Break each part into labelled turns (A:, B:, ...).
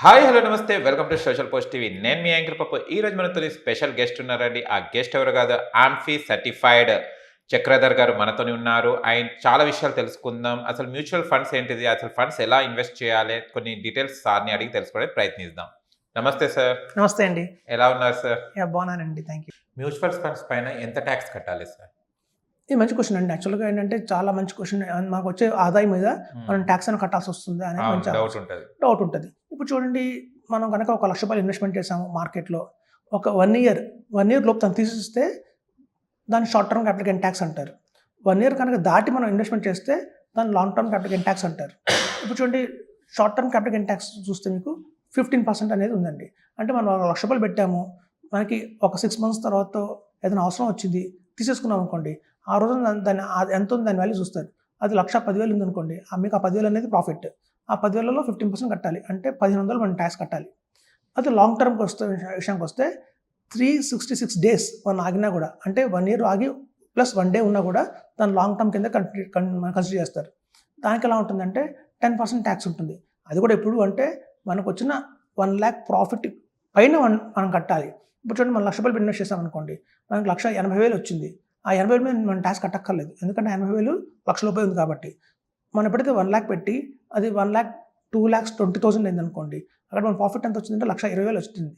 A: Hi hello నమస్తే welcome to social post TV. నేను మీ anchor పప్పు. ఈ రోజు మనతో స్పెషల్ గెస్ట్ ఉన్నారండి. ఆ గెస్ట్ ఎవరు కాదు, ఆంఫీ సర్టిఫైడ్ చక్రధర్ గారు మనతోని ఉన్నారు. ఆయన చాలా విషయాలు తెలుసుకుందాం. అసలు మ్యూచువల్ ఫండ్స్ ఏంటిది, అసలు ఫండ్స్ ఎలా ఇన్వెస్ట్ చేయాలి, కొన్ని డీటెయిల్స్ సార్ని అడిగి తెలుసుకోవడానికి ప్రయత్నిద్దాం. నమస్తే సార్.
B: నమస్తే అండి.
A: ఎలా ఉన్నారు సార్?
B: బాగున్నానండి, థ్యాంక్ యూ.
A: మ్యూచువల్ ఫండ్స్ పైన ఎంత ట్యాక్స్ కట్టాలి సార్?
B: ఇది మంచి క్వశ్చన్ అండి. యాక్చువల్గా ఏంటంటే చాలా మంచి క్వశ్చన్. మాకు వచ్చే ఆదాయం మీద మనం ట్యాక్స్ అని కట్టాల్సి వస్తుంది అనేది మంచి డౌట్ ఉంటుంది. ఇప్పుడు చూడండి, మనం కనుక ₹1,00,000 ఇన్వెస్ట్మెంట్ చేసాము మార్కెట్లో, ఒక 1 ఇయర్ లోపు తను తీసిస్తే దాన్ని short term capital gain tax అంటారు. 1 ఇయర్ కనుక దాటి మనం ఇన్వెస్ట్మెంట్ చేస్తే దాన్ని long term capital gain tax అంటారు. ఇప్పుడు చూడండి, short term capital gain tax చూస్తే మీకు 15% అనేది ఉందండి. అంటే మనం ₹1,00,000 పెట్టాము, మనకి ఒక 6 months తర్వాత ఏదైనా అవసరం వచ్చింది తీసేసుకున్నాం అనుకోండి, ఆ రోజు దాన్ని ఎంత ఉంది దాని వాల్యూ చూస్తారు. అది 1,10,000 ఉందనుకోండి, మీకు ఆ 10,000 అనేది ప్రాఫిట్. ఆ 10,000లో 15% కట్టాలి, అంటే 1,500 మనం ట్యాక్స్ కట్టాలి. అది లాంగ్ టర్మ్కి విషయానికి వస్తే 366 days మనం ఆగినా కూడా, అంటే 1 year ఆగి ప్లస్ 1 day ఉన్నా కూడా దాన్ని లాంగ్ టర్మ్ కింద కన్సిడర్ చేస్తారు. దానికి ఎలా ఉంటుందంటే 10% ట్యాక్స్ ఉంటుంది. అది కూడా ఎప్పుడు అంటే మనకు వచ్చిన 1 lakh ప్రాఫిట్ పైన మనం కట్టాలి. ఇప్పుడు చూడండి, మనం ₹1,00,000 ఇన్వెస్ట్ చేసామనుకోండి, మనకు 1,80,000 వచ్చింది. ఆ 80,000 మీద మనం ట్యాక్స్ కట్టక్కర్లేదు, ఎందుకంటే 80,000 ₹1,00,000 ఉంది కాబట్టి. మనం ఎప్పుడైతే 1 lakh పెట్టి అది 1,02,20,000 అయిందనుకోండి, అక్కడ మన ప్రాఫిట్ ఎంత వచ్చిందంటే 1,20,000 వచ్చింది.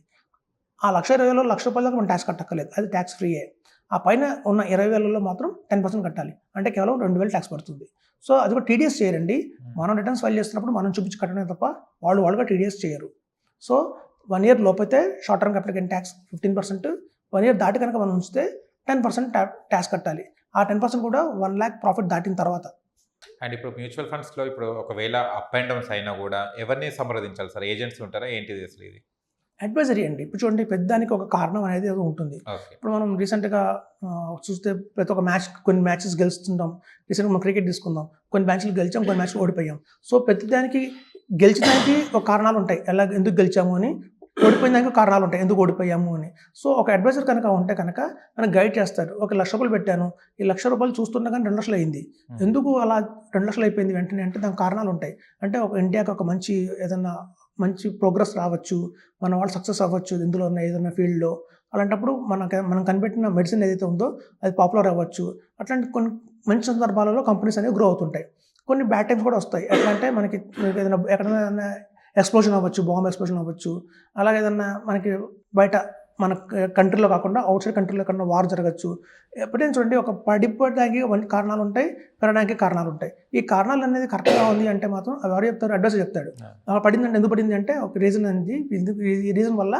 B: ఆ 1,20,000లో ₹1,00,000 దాకా మనం ట్యాక్స్ కట్టక్కర్లేదు, అది ట్యాక్స్ ఫ్రీయే. ఆ పైన ఉన్న 20,000లో మాత్రం 10% కట్టాలి, అంటే కేవలం 2,000 ట్యాక్స్ పడుతుంది. సో అది కూడా టీడీఎస్ చేయరండి. మనం రిటర్న్స్ ఫైల్ చేస్తున్నప్పుడు మనం చూపించి కట్టడమే తప్ప వాళ్ళుగా టీడీఎస్ చేయరు. సో 1 year లోపైతే short term capital gain tax 15%, 1 year దాటి కనుక మనం ఉంచితే 10% ట్యాక్స్ కట్టాలి. ఆ 10% కూడా 1 lakh ప్రాఫిట్ దాటిన తర్వాత.
A: అండ్ ఇప్పుడు మ్యూచువల్ ఫండ్స్లో ఇప్పుడు ఒకవేళ అప్ అండ్ డౌన్స్ అయినా కూడా ఎవరిని సంప్రదించాలి సార్? ఏజెంట్స్ ఉంటారా ఏంటిది అసలు ఇది?
B: అడ్వైజరీ అండి. ఇప్పుడు చూడండి, పెద్దానికి ఒక కారణం అనేది ఉంటుంది. ఇప్పుడు మనం రీసెంట్గా చూస్తే ప్రతి ఒక్క కొన్ని మ్యాచెస్ గెలుస్తుంటాం. రీసెంట్గా మనం క్రికెట్ తీసుకుందాం, కొన్ని మ్యాచ్లు గెలిచాం, కొన్ని మ్యాచ్లు ఓడిపోయాం. సో ప్రతిదానికి గెలిచడానికి ఒక కారణాలు ఉంటాయి, ఎందుకు గెలిచాము అని. ఓడిపోయిన దానికి కారణాలు ఉంటాయి, ఎందుకు ఓడిపోయాము అని. సో ఒక అడ్వైజర్ కనుక ఉంటే కనుక మనకు గైడ్ చేస్తారు. ఒక ₹1,00,000 పెట్టాను, ఈ ₹1,00,000 చూస్తుండగానే 2,00,000 అయింది. ఎందుకు అలా 2,00,000 అయిపోయింది వెంటనే అంటే దానికి కారణాలు ఉంటాయి. అంటే ఒక ఇండియాకి ఒక ఏదైనా మంచి ప్రోగ్రెస్ రావచ్చు, మన వాళ్ళు సక్సెస్ అవ్వచ్చు ఇందులో ఉన్న ఏదైనా ఫీల్డ్లో. అలాంటప్పుడు మనం కనిపెట్టిన మెడిసిన్ ఏదైతే ఉందో అది పాపులర్ అవ్వచ్చు. అట్లాంటి కొన్ని మంచి సందర్భాలలో కంపెనీస్ అనేవి గ్రో అవుతుంటాయి. కొన్ని బ్యాడ్ టైమ్స్ కూడా వస్తాయి. ఎట్లా అంటే మనకి ఏదైనా ఎక్కడైనా ఎక్స్ప్లోజన్ అవ్వచ్చు, బాంబ్ ఎక్స్ప్లోజన్ అవ్వచ్చు. అలాగే ఏదన్నా మనకి బయట మన కంట్రీలో కాకుండా అవుట్ సైడ్ కంట్రీలో ఎక్కడన్నా వార్ జరగచ్చు. ఎప్పుడైనా చూడండి, ఒక పడిపోవడానికి కారణాలు ఉంటాయి, పెరగడానికి కారణాలు ఉంటాయి. ఈ కారణాలు అనేది కరెక్ట్గా ఉంది అంటే మాత్రం అవి ఎవరు చెప్తారు? అడ్వైజర్ చెప్తాడు. అలా పడిందంటే ఎందుకు పడింది అంటే ఒక రీజన్ అనేది, ఈ రీజన్ వల్ల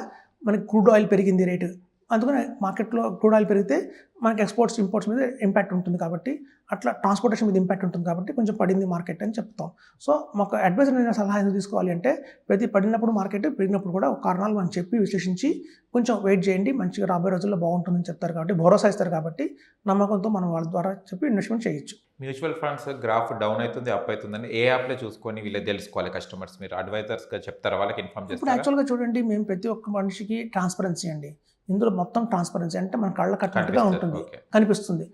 B: మనకి క్రూడ్ ఆయిల్ పెరిగింది రేటు, అందుకని మార్కెట్లో క్రూడ్ ఆయిల్ పెరిగితే మనకి ఎక్స్పోర్ట్స్ ఇంపోర్ట్స్ మీద ఇంపాక్ట్ ఉంటుంది, కాబట్టి అట్లా ట్రాన్స్పోర్టేషన్ మీద ఇంపాక్ట్ ఉంటుంది, కాబట్టి కొంచెం పడింది మార్కెట్ అని చెప్తాం. సో మాకు అడ్వైజర్ సలహా ఎందుకు తీసుకోవాలి అంటే, ప్రతి పడినప్పుడు మార్కెట్ పెరిగినప్పుడు కూడా ఒక కారణాలు మనం చెప్పి విశ్లేషించి కొంచెం వెయిట్ చేయండి, మంచిగా రాబోయే రోజుల్లో బాగుంటుందని చెప్తారు, కాబట్టి భరోసా ఇస్తారు, కాబట్టి నమ్మకంతో మనం వాళ్ళ ద్వారా చెప్పి ఇన్వెస్ట్మెంట్ చేయొచ్చు.
A: మ్యూచువల్ ఫండ్స్ గ్రాఫ్ డౌన్ అవుతుంది, అప్ అవుతుందని ఏ యాప్లో చూసుకొని వీళ్ళు తెలుసుకోవాలి కస్టమర్స్? మీరు అడ్వైజర్స్గా చెప్తారా, వాళ్ళకి ఇన్ఫార్మ్ చేస్తారు?
B: ఇప్పుడు యాక్చువల్గా చూడండి, మేము ప్రతి ఒక్క మనిషికి ట్రాన్స్పరెన్సీ అండి. ఇందులో మొత్తం ట్రాన్స్పరెన్సీ అంటే మన కళ్ళ కట్టినట్టుగా ఉంటుంది, కనిపిస్తుంది.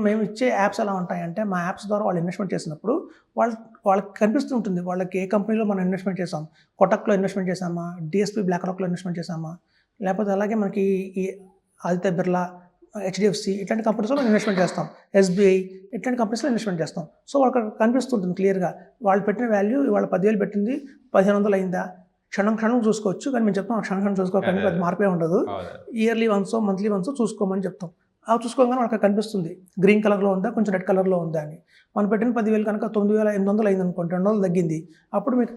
B: మేము ఇచ్చే యాప్స్ ఎలా ఉంటాయంటే, మా యాప్స్ ద్వారా వాళ్ళు ఇన్వెస్ట్మెంట్ చేసినప్పుడు వాళ్ళకి కనిపిస్తూ ఉంటుంది, వాళ్ళకి ఏ కంపెనీలో మనం ఇన్వెస్ట్మెంట్ చేసాం. కొటక్లో ఇన్వెస్ట్మెంట్ చేసామా, డిఎస్పీ బ్లాక్ రాక్లో ఇన్వెస్ట్మెంట్ చేసామా, లేకపోతే అలాగే మనకి ఈ ఆదిత్య బిర్లా, హెచ్డిఎఫ్సి ఇట్లాంటి కంపెనీస్లో ఇన్వెస్ట్మెంట్ చేస్తాం, ఎస్బీఐ ఇట్లాంటి కంపెనీస్లో ఇన్వెస్ట్మెంట్ చేస్తాం. సో వాళ్ళకి కనిపిస్తుంటుంది క్లియర్గా, వాళ్ళు పెట్టిన వాల్యూ ఇవాళ 10,000 పెట్టింది 1,500 అయిందా, క్షణం చూసుకోవచ్చు. కానీ మేము చెప్తాం క్షణం చూసుకోకండి, అది మార్పే ఉండదు. ఇయర్లీ వన్సో మంత్లీ వన్సో చూసుకోమని చెప్తాం. అవి చూసుకోగానే వాళ్ళకి కనిపిస్తుంది గ్రీన్ కలర్లో ఉందా, కొంచెం రెడ్ కలర్లో ఉందా అని. మనం పెట్టిన 10,000 కనుక 9,800 అయింది అనుకోండి, 200 తగ్గింది, అప్పుడు మీకు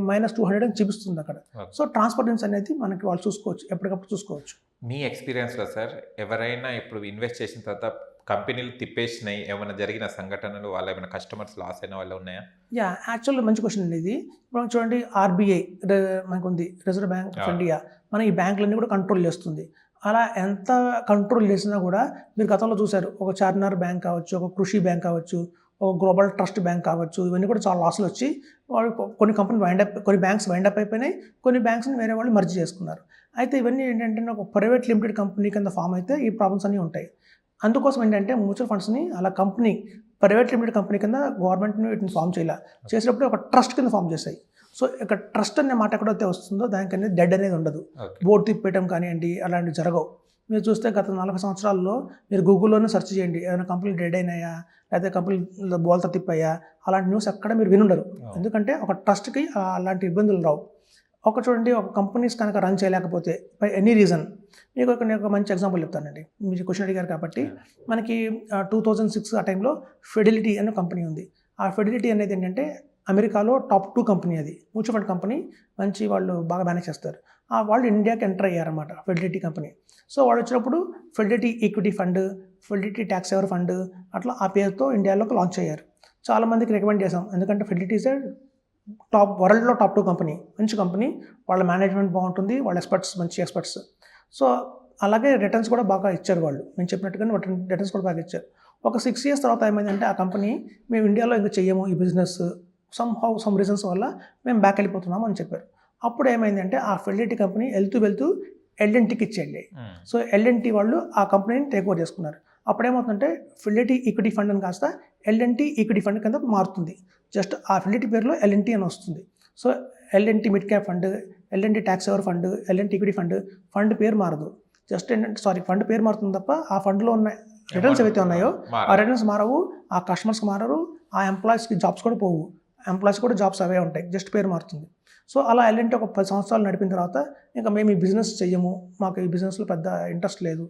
B: -200 అని చూపిస్తుంది అక్కడ. సో ట్రాన్స్పరెన్సీ అనేది మనకి వాళ్ళు చూసుకోవచ్చు, ఎప్పటికప్పుడు చూసుకోవచ్చు.
A: మీ ఎక్స్పీరియన్స్లో సార్, ఎవరైనా ఇప్పుడు ఇన్వెస్ట్ చేసిన తర్వాత కంపెనీలు తిప్పేసినాయి, ఏమైనా జరిగిన సంఘటనలు, వాళ్ళ ఏమైనా కస్టమర్స్ లాస్ అయిన వాళ్ళు ఉన్నాయా?
B: యాక్చువల్గా మంచి క్వశ్చన్ అండి ఇది. ఇప్పుడు చూడండి, ఆర్బీఐ మనకు ఉంది, రిజర్వ్ బ్యాంక్ ఆఫ్ ఇండియా, మన ఈ బ్యాంకులన్నీ కూడా కంట్రోల్ చేస్తుంది. అలా ఎంత కంట్రోల్ చేసినా కూడా మీరు గతంలో చూశారు, ఒక చార్మినార్ బ్యాంక్ కావచ్చు, ఒక కృషి బ్యాంక్ కావచ్చు, ఒక గ్లోబల్ ట్రస్ట్ బ్యాంక్ కావచ్చు, ఇవన్నీ కూడా చాలా లాస్లు వచ్చి వాళ్ళు కొన్ని కొన్ని బ్యాంక్స్ వైండప్ అయిపోయినాయి, కొన్ని బ్యాంక్స్ని వేరే వాళ్ళు మర్జ్ చేసుకున్నారు. అయితే ఇవన్నీ ఏంటంటే ఒక ప్రైవేట్ లిమిటెడ్ కంపెనీ కింద ఫామ్ అయితే ఈ ప్రాబ్లమ్స్ అన్నీ ఉంటాయి. అందుకోసం ఏంటంటే మ్యూచువల్ ఫండ్స్ని అలా ప్రైవేట్ లిమిటెడ్ కంపెనీ కింద గవర్నమెంట్ని వీటిని ఫామ్ చేయాలి, చేసేటప్పుడు ఒక ట్రస్ట్ కింద ఫామ్ చేశాయి. సో ఇక్కడ ట్రస్ట్ అనే మాట ఎక్కడైతే వస్తుందో దానికి అనేది డెడ్ అనేది ఉండదు.
A: ఓకే.
B: బోర్డు తిప్పేయటం కానివ్వండి అలాంటివి జరగవు. మీరు చూస్తే గత 40 సంవత్సరాల్లో మీరు గూగుల్లోనే సెర్చ్ చేయండి, ఏదైనా కంపెనీలు డెడ్ అయినాయా లేకపోతే కంపెనీలు బోల్తా తిప్పాయా అలాంటి న్యూస్ ఎక్కడ మీరు వినుండరు. ఎందుకంటే ఒక ట్రస్ట్కి అలాంటి ఇబ్బందులు రావు. చూడండి, ఒక కంపెనీస్ కనుక రన్ చేయలేకపోతే బై ఎనీ రీజన్, నేను ఒక మంచి ఎగ్జాంపుల్ చెప్తానండి. మీరు క్వశ్చన్ అడిగారు కాబట్టి మనకి 2006 ఆ టైంలో ఫిడెలిటీ అనే కంపెనీ ఉంది. ఆ ఫిడెలిటీ అనేది ఏంటంటే అమెరికాలో టాప్ 2 కంపెనీ, అది మ్యూచువల్ ఫండ్ కంపెనీ, మంచి వాళ్ళు బాగా మేనేజ్ చేస్తారు. వాళ్ళు ఇండియాకి ఎంటర్ అయ్యారన్నమాట, ఫిడెలిటీ కంపెనీ. సో వాళ్ళు వచ్చినప్పుడు Fidelity equity fund, Fidelity tax saver fund అట్లా ఆ పేరుతో ఇండియాలోకి లాంచ్ అయ్యారు. చాలామందికి రికమెండ్ చేసాం, ఎందుకంటే ఫిడెలిటీ ఈజ్ వరల్డ్లో టాప్ 2 కంపెనీ, మంచి కంపెనీ, వాళ్ళ మేనేజ్మెంట్ బాగుంటుంది, వాళ్ళ మంచి ఎక్స్పర్ట్స్. సో అలాగే రిటర్న్స్ కూడా బాగా ఇచ్చారు వాళ్ళు, మేము చెప్పినట్టుగానే రిటర్న్స్ కూడా బాగా ఇచ్చారు. ఒక 6 years తర్వాత ఏమైందంటే ఆ కంపెనీ మేము ఇండియాలో ఇంకా చెయ్యము ఈ బిజినెస్, సమ్ రీజన్స్ వల్ల మేము బ్యాక్ వెళ్ళిపోతున్నాము అని చెప్పారు. అప్పుడు ఏమైందంటే ఆ ఫిడెలిటీ కంపెనీ వెళ్తూ ఎల్ఎన్టీకి ఇచ్చేయండి. సో ఎల్ఎన్టీ వాళ్ళు ఆ కంపెనీని టేక్ ఓవర్ చేసుకున్నారు. అప్పుడు ఏమవుతుందంటే ఫిడెలిటీ ఈక్విటీ ఫండ్ అని కాస్త ఎల్ఎన్టీ ఈక్విటీ ఫండ్ కింద మారుతుంది. జస్ట్ ఆ ఫిడెలిటీ పేరులో ఎల్ఎన్టీ అని వస్తుంది. So LNT mid cap fund, LNT tax saver fund, LNT equity fund పేరు మారదు. జస్ట్ ఏంటంటే ఫండ్ పేరు మారుతుంది తప్ప ఆ ఫండ్లో ఉన్న రిటర్న్స్ ఏవైతే ఉన్నాయో ఆ రిటర్న్స్ మారవు, ఆ కస్టమర్స్కి మారరు, ఆ ఎంప్లాయీస్కి జాబ్స్ కూడా పోవు, ఎంప్లాయీస్ కూడా జాబ్స్ అవే ఉంటాయి, జస్ట్ పేరు మారుతుంది. సో అలా ఎల్ఎన్టీ ఒక 10 సంవత్సరాలు నడిపిన తర్వాత ఇంకా మేము ఈ బిజినెస్ చెయ్యము, మాకు ఈ బిజినెస్లో పెద్ద ఇంట్రెస్ట్ లేదు,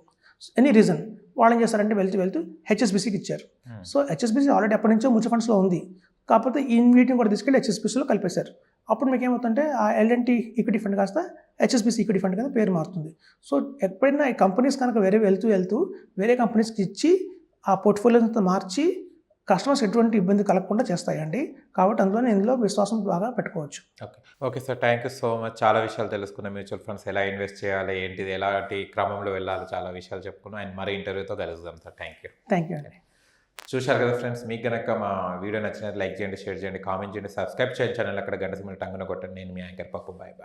B: ఎనీ రీజన్, వాళ్ళు ఏం చేస్తారంటే వెళ్తూ హెచ్ఎస్బిసికి ఇచ్చారు. సో హెచ్ఎస్బిసి ఆల్రెడీ ఎప్పటి నుంచో మ్యూచువల్ ఫండ్స్లో ఉంది, కాకపోతే ఈ వీటిని కూడా తీసుకెళ్ళి హెచ్ఎస్బిసిలో కలిపేశారు. అప్పుడు మీకు ఏమవుతుందంటే ఆ ఎల్ఎన్టీ ఈక్విటీ ఫండ్ కాస్త హెచ్ఎస్బిసి ఈక్విటీ ఫండ్ కింద పేరు మారుతుంది. సో ఎప్పుడైనా ఈ కంపెనీస్ కనుక వెళ్తూ వేరే కంపెనీస్కి ఇచ్చి ఆ పోర్ట్ఫోలియోస్ మార్చి కస్టమర్స్ ఎటువంటి ఇబ్బంది కలగకుండా చేస్తాయండి. కాబట్టి ఇందులో విశ్వాసం బాగా పెట్టుకోవచ్చు.
A: Okay sir, thank you so much. చాలా విషయాలు తెలుసుకున్నాం, మ్యూచువల్ ఫండ్స్ ఎలా ఇన్వెస్ట్ చేయాలి, ఏంటిది, ఎలాంటి క్రమంలో వెళ్ళాలి, చాలా విషయాలు చెప్పుకున్నాం. అండ్ మరీ ఇంటర్వ్యూతో కలుద్దాం సార్. థ్యాంక్ యూ అండి. చూశారు కదా ఫ్రెండ్స్, మీకు కనుక మా వీడియో నచ్చినట్టు లైక్ చేయండి, షేర్ చేయండి, కామెంట్ చేయండి, సబ్స్క్రైబ్ చేయండి ఛానల్, అక్కడ గంట సింబల్ టంగున కొట్టండి. నేను మీ యాంకర్ పప్పు. బాయ్.